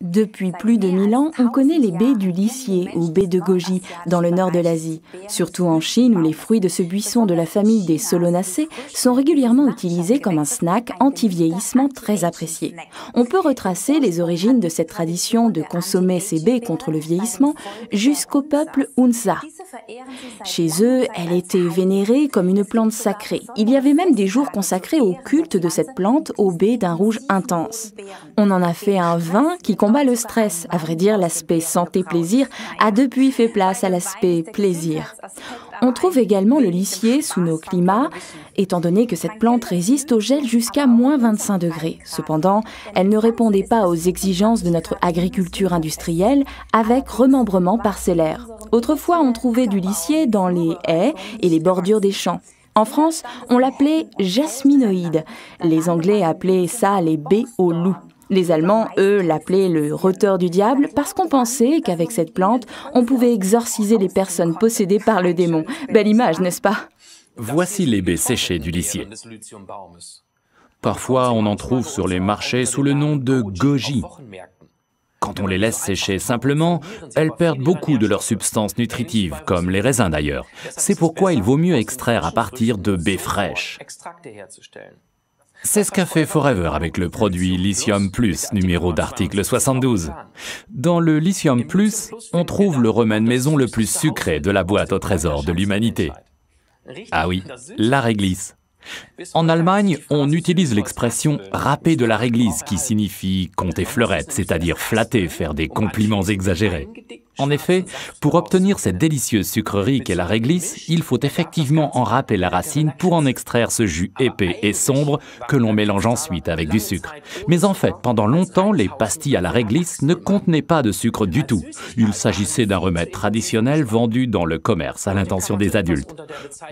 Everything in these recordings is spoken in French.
Depuis plus de 1000 ans, on connaît les baies du lisier ou baies de goji dans le nord de l'Asie, surtout en Chine où les fruits de ce buisson de la famille des Solanacées sont régulièrement utilisés comme un snack anti-vieillissement très apprécié. On peut retracer les origines de cette tradition de consommer ces baies contre le vieillissement jusqu'au peuple Hunza. Chez eux, elle était vénérée comme une plante sacrée. Il y avait même des jours consacrés au culte de cette plante aux baies d'un rouge intense. On en a fait un vin qui combat le stress. À vrai dire, l'aspect santé-plaisir a depuis fait place à l'aspect plaisir. On trouve également le lisier sous nos climats, étant donné que cette plante résiste au gel jusqu'à moins 25 degrés. Cependant, elle ne répondait pas aux exigences de notre agriculture industrielle avec remembrement parcellaire. Autrefois, on trouvait du lisier dans les haies et les bordures des champs. En France, on l'appelait jasminoïde. Les Anglais appelaient ça les baies au loup. Les Allemands, eux, l'appelaient le roteur du diable parce qu'on pensait qu'avec cette plante, on pouvait exorciser les personnes possédées par le démon. Belle image, n'est-ce pas? Voici les baies séchées du lisier. Parfois, on en trouve sur les marchés sous le nom de goji. Quand on les laisse sécher simplement, elles perdent beaucoup de leurs substances nutritives, comme les raisins d'ailleurs. C'est pourquoi il vaut mieux extraire à partir de baies fraîches. C'est ce qu'a fait Forever avec le produit Lithium Plus, numéro d'article 72. Dans le Lithium Plus, on trouve le remède maison le plus sucré de la boîte au trésor de l'humanité. Ah oui, la réglisse. En Allemagne, on utilise l'expression « râper de la réglisse » qui signifie compter fleurette, c'est-à-dire flatter, faire des compliments exagérés. En effet, pour obtenir cette délicieuse sucrerie qu'est la réglisse, il faut effectivement en râper la racine pour en extraire ce jus épais et sombre que l'on mélange ensuite avec du sucre. Mais en fait, pendant longtemps, les pastilles à la réglisse ne contenaient pas de sucre du tout. Il s'agissait d'un remède traditionnel vendu dans le commerce à l'intention des adultes.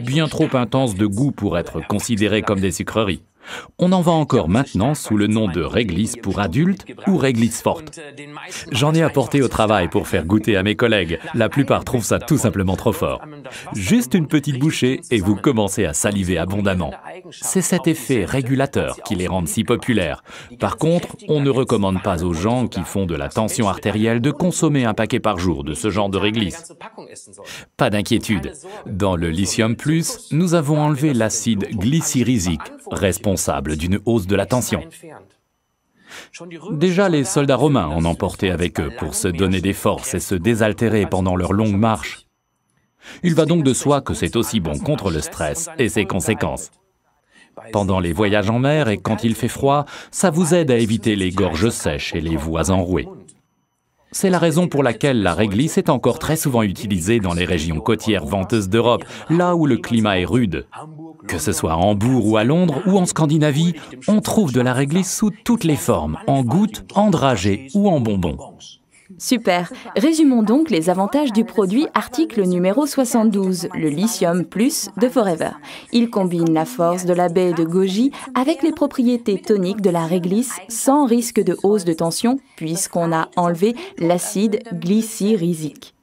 Bien trop intense de goût pour être considéré comme des sucreries. On en vend encore maintenant sous le nom de réglisse pour adultes ou réglisse forte. J'en ai apporté au travail pour faire goûter à mes collègues. La plupart trouvent ça tout simplement trop fort. Juste une petite bouchée et vous commencez à saliver abondamment. C'est cet effet régulateur qui les rend si populaires. Par contre, on ne recommande pas aux gens qui font de la tension artérielle de consommer un paquet par jour de ce genre de réglisse. Pas d'inquiétude. Dans le Lithium Plus, nous avons enlevé l'acide glycyrrhésique, responsable d'une hausse de la tension. Déjà, les soldats romains en emportaient avec eux pour se donner des forces et se désaltérer pendant leur longue marche. Il va donc de soi que c'est aussi bon contre le stress et ses conséquences. Pendant les voyages en mer et quand il fait froid, ça vous aide à éviter les gorges sèches et les voies enrouées. C'est la raison pour laquelle la réglisse est encore très souvent utilisée dans les régions côtières venteuses d'Europe, là où le climat est rude. Que ce soit à Hambourg ou à Londres ou en Scandinavie, on trouve de la réglisse sous toutes les formes, en gouttes, en dragées ou en bonbons. Super. Résumons donc les avantages du produit article numéro 72, le Lithium Plus de Forever. Il combine la force de la baie de goji avec les propriétés toniques de la réglisse sans risque de hausse de tension puisqu'on a enlevé l'acide glycyrrhésique.